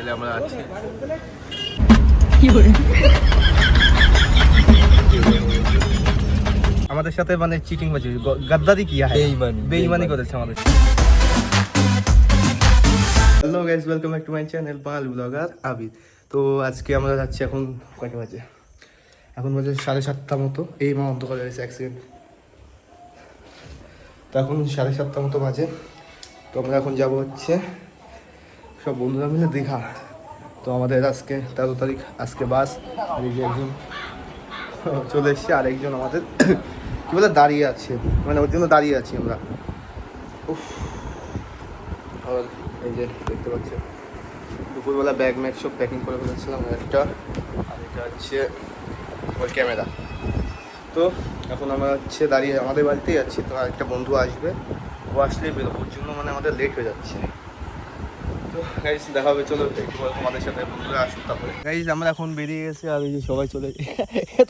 হোটেলে আমরা আছি। আমাদের সাথে মানে চিটিং বাজি গদ্দারি কি হয়, বেঈমানি করেছে আমাদের। Hello guys, welcome back to my channel Bangali blogger Abid. তো আজকে আমরা যাচ্ছি, এখন কয়টা বাজে? এখন বাজে 7:30 মতো। এই মা অন্ধকার হয়েছে অ্যাক্সিডেন্ট। তো এখন 7:30 মতো বাজে। তো আমরা এখন যাব হচ্ছে সব বন্ধুরা মিলে দীঘা। তো আমাদের আজকে 13 তারিখ, আজকে বাস। আর এই যে একজন চলে এসছে, আর একজন আমাদের কী বলে দাঁড়িয়ে আছে, মানে ওর জন্য দাঁড়িয়ে আছি আমরা। উফ, আর এই যে দেখতে পাচ্ছেন দুপুরবেলা ব্যাগ ম্যাগ সব প্যাকিং করে ফেলেছিলাম একটা, আর এটা হচ্ছে ওর ক্যামেরা। তো এখন আমরা হচ্ছে দাঁড়িয়ে আমাদের বাড়িতেই যাচ্ছি। তো আরেকটা বন্ধু আসবে, ও আসলেই বেরোবো, ওর জন্য মানে আমাদের লেট হয়ে যাচ্ছে। তো গাইজ দেখা হবে, চলো একটু তোমাদের সাথে বন্ধুরা আসুক তারপরে। গাইজ আমরা এখন বেরিয়ে গেছি, আর এই যে সবাই চলে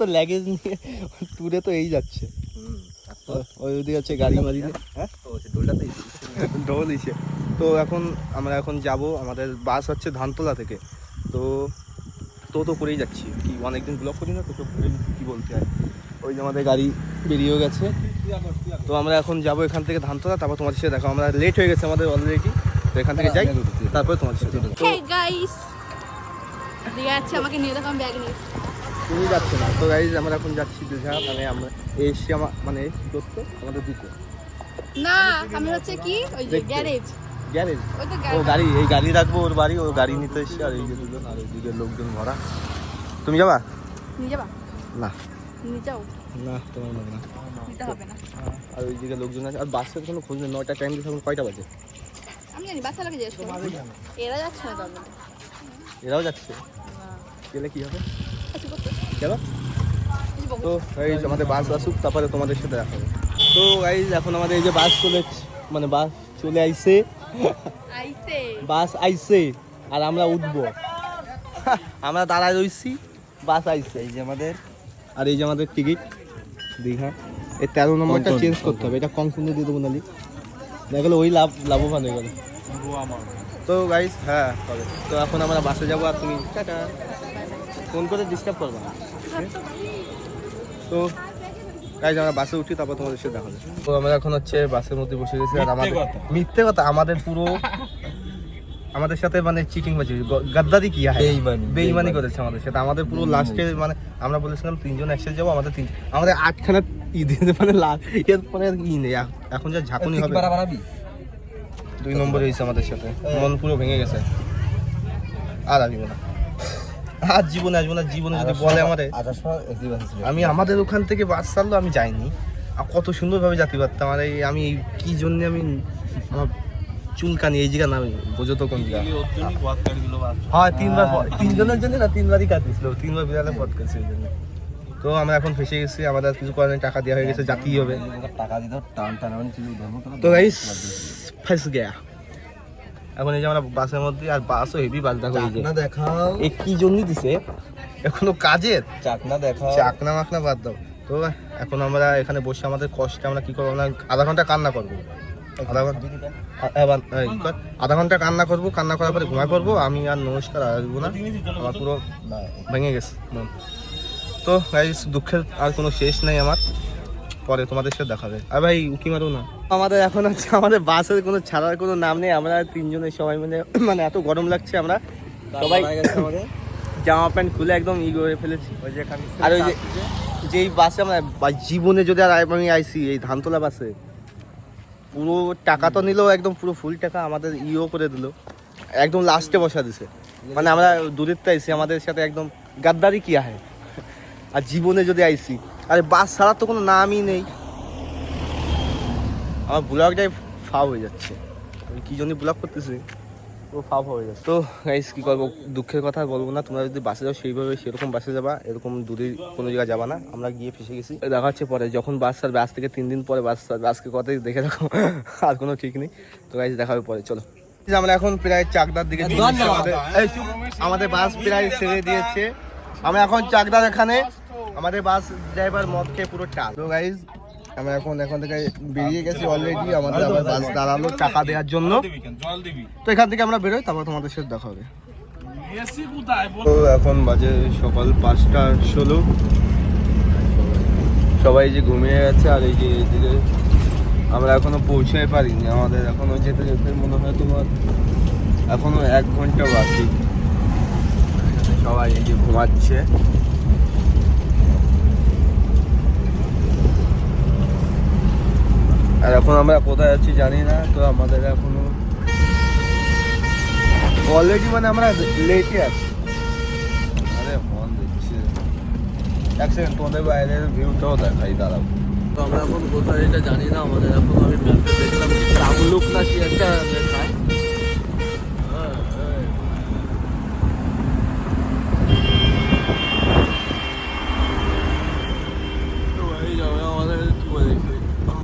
তো ল্যাগেজ নিয়ে ট্যুরে তো এই যাচ্ছে। ওই ওদিকে আছে গাড়ি মারি, হ্যাঁ ডোল দিছে। তো আমরা এখন যাব, আমাদের বাস হচ্ছে ধানতলা থেকে। তো করেই যাচ্ছি, কি অনেকদিন ব্লগ করি না, তো করে কী বলতে হয়। ওই যে আমাদের গাড়ি বেরিয়েও গেছে। তো আমরা এখন যাব এখান থেকে ধানতলা, তারপর তোমাদের সাথে দেখো। আমরা লেট হয়ে গেছে আমাদের অলরেডি, তো এখান থেকে যাই, তারপরে তোমাদের সাথে। গাইস দিয়ে যাচ্ছে, আমাকে নিয়ে দেখো, আমি ব্যাগ নিয়ে। তুমি যাচ্ছে না তো গাইজ, আমরা এখন যাচ্ছি দীঘা। মানে আমরা এসে মানে কি করতে আমাদের দিকে না, আমি হচ্ছে কি ওই যে গ্যারেজ ওই তো ও গাড়ি, এই গাড়ি রাখবো ওর বাড়ি, ওর গাড়ি নিতে এসছে। আর এই যে দুজন, আর ওইদিকে লোকজন ভরা। তুমি যাবা? নিয়ে যাবা না নিয়ে যাও না, তোমার নেবে না, নিতে হবে না। আর ওইদিকে লোকজন আছে। আর বাসের কোনো খোঁজ নেই, 9টা টাইম দিয়েছে, এখন কয়টা বাজে আমি জানি, বাচ্চা লাগে জিজ্ঞেস করো। এরা যাচ্ছে না তবে, এরাও যাচ্ছে, গেলে কি হবে? কিছু করতে যাবা? তো গাইজ আমাদের বাস আসুক, তারপরে তোমাদের সাথে দেখা হবে। তো গাইজ এখন আমাদের এই যে বাস বাস চলে আইছে, বাস আইছে, আর আমরা উঠবো। আমরা দাঁড়ায় রইছি, বাস আইছে। এই যে আমাদের, আর এই যে আমাদের টিকিট দীঘা। এই 13 নম্বরটা চেঞ্জ করতে হবে, এটা কম সুন্দর দিয়ে দেবো, নালি দেখলো ওই লাভবান হয়ে গেল। তো গাইজ হ্যাঁ হবে। তো এখন আমরা বাসে যাবো, আর তুমি টাটা, ফোন করে ডিস্টার্ব করবো না। তো গাইজ আমরা বাসে উঠি, তারপর তোমাদের সাথে দেখা হবে। তো আমরা এখন হচ্ছে বাসের মধ্যে বসে গেছি। আর আমাদের মিথ্যে কথা, আমাদের পুরো আমাদের সাথে মানে চিটিং বাজি গদ্দারি কি হয়, বেঈমানি করেছে আমাদের সাথে। আমাদের পুরো লাস্টে মানে আমরা বলেছিলাম 3 জন একসাথে যাবো, আমাদের 8খানা মানে এর পরে আর ই নেই। এখন যা ঝাঁকুনি হবে, 2 নম্বর হয়েছে আমাদের সাথে, মন পুরো ভেঙে গেছে। আর আসবো না, আর জীবনে আসবো না। জীবনে যদি বলে আমি আমাদের ওখান থেকে বাস ছাড়লো, আমি যাইনি। আর কত সুন্দরভাবে যেতে পারতাম। আর আমি কি জন্য আমি আমার চুলকানি এই জায়গা না, বোঝো তো কোন জায়গা। হ্যাঁ 3বার, 3 জনের জন্য না, 3বারই কাটিয়েছিল, 3বার বিড়ালে পথ কাটছে এই জন্য। তো আমরা এখন ফেসে গেছি, আমাদের কিছু করার টাকা দেওয়া হয়ে গেছে, জাতীয় হবে। তো গাইস ফেস গেয়া। এখন এই যে আমরা বাসের মধ্যে, আর বাসও হেভি বাস। দেখো এই যে দেখাও, এই কি জন্য দিছে এখনো কাজের চাকনা মাকনা বাদ দাও। তো এখন আমরা এখানে বসে আমাদের কষ্টে আমরা কি করবো, আমরা আধা ঘন্টা কান্না করবো। আধা ঘন্টা কান্না করবো, কান্না করার পরে ঘুমায় পড়বো। আমি আর নমস্কার আসবো না, আমার পুরো ভেঙে গেছে মন। তো গাইস দুঃখের আর কোনো শেষ নেই আমার, পরে তোমাদের সাথে দেখাবে। আর ভাই উকি মারো না। আমাদের এখন হচ্ছে আমাদের বাসের কোনো ছাড়ার কোনো নাম নেই। আমরা 3 জনের সবাই মিলে, মানে এত গরম লাগছে, আমরা সবাই জামা প্যান্ট খুলে একদম ই করে ফেলেছি। আর ওই যেই বাসে আমরা জীবনে যদি আর আমি আইসি, এই ধানতলা বাসে পুরো টাকা তো নিল, একদম পুরো ফুল টাকা আমাদের ইও করে দিল, একদম লাস্টে বসা দিছে। মানে আমরা দূরের তো আইসি, আমাদের সাথে একদম গাদ্দারি কি হয়। আর জীবনে যদি আইসি, আরে বাস ছাড়ার তো কোনো নামই নেই। আমার ব্লগটাই ফাও হয়ে যাচ্ছে, আমি কি জন্য ব্লগ করতেছি, ও ফাও হয়ে যাচ্ছে। তো গাইস কি করবো, দুঃখের কথা বলবো না। তোমরা যদি বাসে যাও সেইভাবে সেরকম বাসে যাবা, এরকম দূরে কোনো জায়গায় যাবা না। আমরা গিয়ে ফেসে গেছি, দেখা হচ্ছে পরে যখন বাস ছাড়বে। আজ থেকে 3 দিন পরে বাস ছাড়বে, আজকে কথাই দেখে রাখো, আর কোনো ঠিক নেই। তো গাইস দেখা হবে পরে, চলো। আমরা এখন প্রায় চাকদার দিকে, আমাদের বাস প্রায় ছেড়ে দিয়েছে। আমরা এখন চাকদার এখানে, আমাদের বাস ড্রাইভার মদ খেয়ে পুরো টাল। তো গাইস আমরা এখন থেকে বেরিয়ে গেছি অলরেডি, আমাদের আবার বাস দাঁড়ালো টাকা দেওয়ার জন্য। তো এখান থেকে আমরা বেরোই, তারপর তোমাদের সাথে দেখা হবে। তো এখন বাজে সকাল 5:16। সবাই যে ঘুমিয়ে গেছে, আর এই যে এদিকে আমরা এখনো পৌঁছাতে পারিনি। আমাদের এখনো যেতে যেতে মনে হয় তোমার এখনো 1 ঘন্টা বাকি। সবাই এই যে ঘুমাচ্ছে। আর এখন আমরা কোথায় যাচ্ছি জানি না। তো আমাদের এখনো অলরেডি মানে আমরা লেটে আছি। আরে মন দিচ্ছে, এক সেকেন্ড তোমাদের বাইরের ভিউটাও দেখাই, দাঁড়াও। তো আমরা এখন কোথায় এটা জানি না। আমাদের এখন আমি ম্যাপে দেখলাম কি তামলুক না কি একটা দেখায়।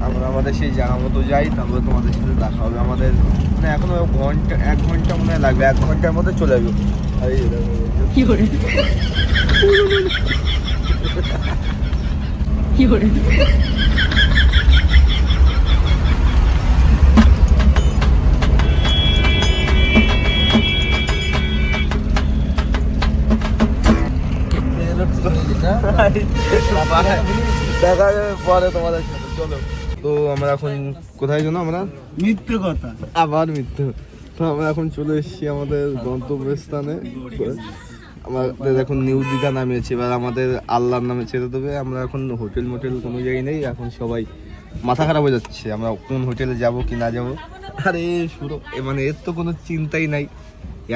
আমরা আমাদের সেই জায়গা মতো যাই, তারপরে তোমাদের সাথে দেখা হবে। আমাদের মানে এখনো 1 ঘন্টা মনে হয় লাগবে। 1 ঘন্টার মধ্যে চলে যাবো। কি করে কি করে দেখা যাবে পরে তোমাদের সাথে। চলো। তো আমরা এখন কোথায় যেন আমরা মিথ্যে কথা আবার মিথ্যে। তো আমরা এখন চলে এসেছি আমাদের গন্তব্যস্থানে। আমাদের এখন নিউ দীঘা নামিয়েছি। এবার আমাদের আল্লাহর নামে ছেড়ে দেবে। আমরা এখন হোটেল মোটেল কোনো জায়গায় নেই। এখন সবাই মাথা খারাপ হয়ে যাচ্ছে আমরা কোন হোটেলে যাব কি না যাব। আরে শুরু মানে এর তো কোনো চিন্তাই নাই।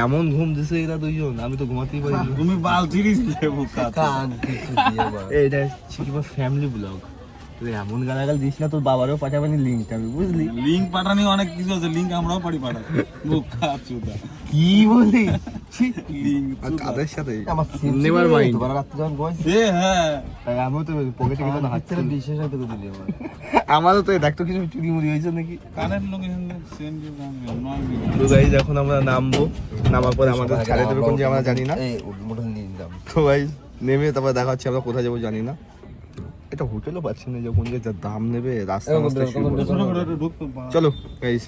এমন ঘুম দিছে এরা দুইজন, আমি তো ঘুমাতেই পারি। তুমি বাল ছিড়িস এটা হচ্ছে কি ফ্যামিলি ব্লগ। তুই এমন গালাগাল দিস না, তোর বাবারও পাঠাবেনি লিঙ্কটা, আমি বুঝলি। লিঙ্ক পাঠানি অনেক কিছু আছে, লিঙ্ক আমরাও পারি পাঠাতে। বোকা চোদা কি বলি লিঙ্ক কাদের সাথে আমার নেভার মাইন্ড। তোমার রাত্রে যখন বয়স এ হ্যাঁ তাই আমিও তো পকেটে কিছু না হাতে বিশেষ হয়তো দিলি আমার আমারও তো দেখতো কিছু চুরি মুড়ি হয়েছে নাকি। কানের লোক এখানে সেন্ড তো গাইজ এখন আমরা নামবো। নামার পরে আমাদের ছাড়ে দেবে কোন যে আমরা জানি না। এই মোটর নিয়ে নিলাম তো গাইজ নেমে তারপর দেখা হচ্ছে আমরা কোথায় যাবো জানি না। এটা হোটেলও পাচ্ছি না, যখন যে যা দাম নেবে রাস্তা রাস্তায় শুরু করে। চলো গাইজ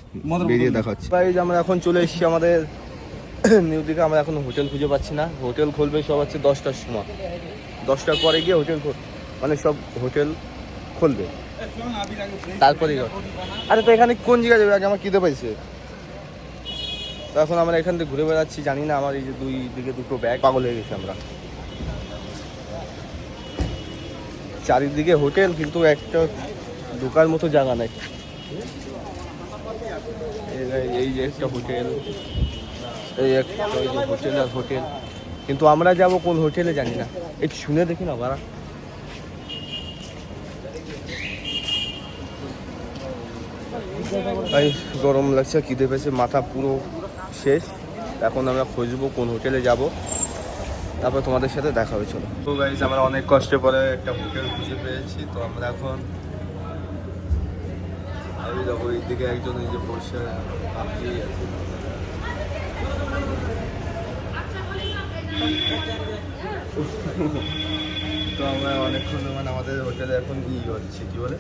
বেরিয়ে দেখা হচ্ছে। গাইজ আমরা এখন চলে এসেছি আমাদের নিউ দীঘা। আমরা এখন হোটেল খুঁজে পাচ্ছি না। হোটেল খুলবে সব হচ্ছে 10টার সময়। 10টার পরে গিয়ে হোটেল মানে সব হোটেল খুলবে, তারপরে আরে তো এখানে কোন জায়গায় যাবে আগে আমার খিদে পাইছে। তো এখন আমরা এখান থেকে ঘুরে বেড়াচ্ছি, জানি না। আমার এই যে দুই দিকে দুটো ব্যাগ, পাগল হয়ে গেছে আমরা। চারিদিকে হোটেল, কিন্তু একটা ঢোকার মতো জায়গা নাই। এই যে একটা হোটেল, এই একটা ওই যে হোটেল আর হোটেল, কিন্তু আমরা যাব কোন হোটেলে জানি না। একটু শুনে দেখি না বাড়া। ভাই গরম লাগছে, খিদে পেয়েছে, মাথা পুরো শেষ। এখন আমরা খুঁজবো কোন হোটেলে যাব, তারপর তোমাদের সাথে দেখা হবে। চলো। তো গাইজ আমরা অনেক কষ্টের পরে একটা হোটেল খুঁজে পেয়েছি। তো আমরা এখন আমি যাবো এইদিকে, একজন এই যে বসে তো আমরা অনেকক্ষণ মানে আমাদের হোটেলে এখন হচ্ছে কি বলে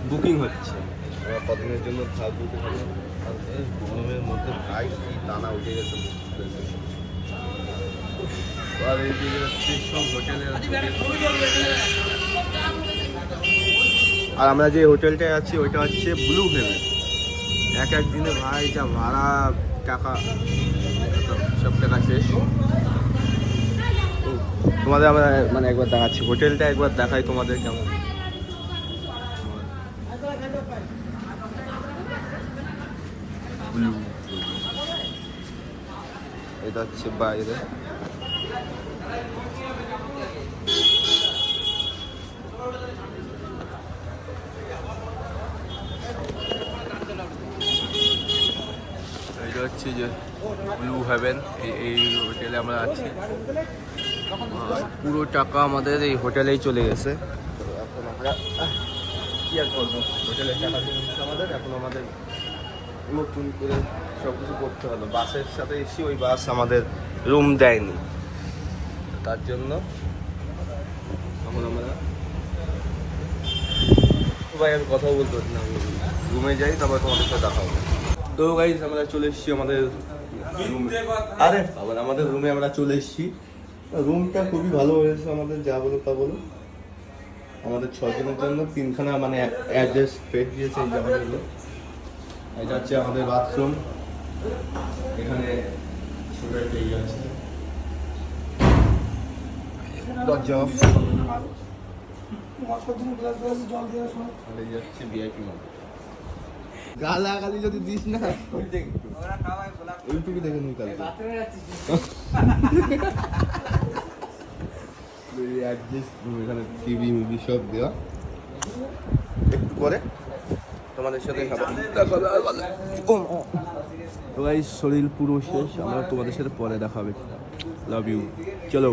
বুকিং হচ্ছে। আমরা কদিনের জন্য থাকবো, গরমের মধ্যে ভাই কি টানা উঠে গেছে। আর এইদিকে হচ্ছে সব হোটেলে। আর আমরা যে হোটেলটায় আছি ওইটা হচ্ছে ব্লু হেভেন। এক দিনে ভাই যা ভাড়া, টাকা সব টাকা শেষ। তোমাদের আমরা মানে একবার দেখাচ্ছি হোটেলটা, একবার দেখাই তোমাদের কেমন। এটা হচ্ছে বাইরে। এটা হচ্ছে যে ব্লু হেভেন, এই হোটেলে আমরা আছি। পুরো টাকা আমাদের এই হোটেলেই চলে গেছে। তো এখন আমরা কি আর করবো, হোটেলের টাকা চলে গেছে আমাদের। এখন আমাদের নতুন করে সব কিছু করতে হলো। বাসের সাথে এসে ওই বাস আমাদের রুম দেয়নি, তার জন্য এখন আমরা ভাই আমি কথাও বলতে পারছি না। রুমে যাই, তারপর তোমাদের সাথে দেখা হবে। তো গাইজ আমরা চলে এসেছি আমাদের আরে আবার আমাদের রুমে আমরা চলে এসেছি। রুমটা খুবই ভালো হয়েছে আমাদের, যা বলো তা বলো। আমাদের 6 জনের জন্য 3খানা মানে অ্যাডজাস্ট বেড দিয়েছে এই যে আমাদের room। এটা হচ্ছে আমাদের বাথরুম, এখানে ছোট একটা ইয়ে আছে, দরজা off। আর এই হচ্ছে ভিআইপি রুম। গালাগালি যদি দিস না ইউটিউবে দেখে নিই কালকে। এখানে টিভি মুভি সব দেওয়া। একটু পরে তোমাদের সাথে তো গাইস শরীর পুরো শেষ, আমরা তোমাদের সাথে পরে দেখা হবে। লাভ ইউ, চলো।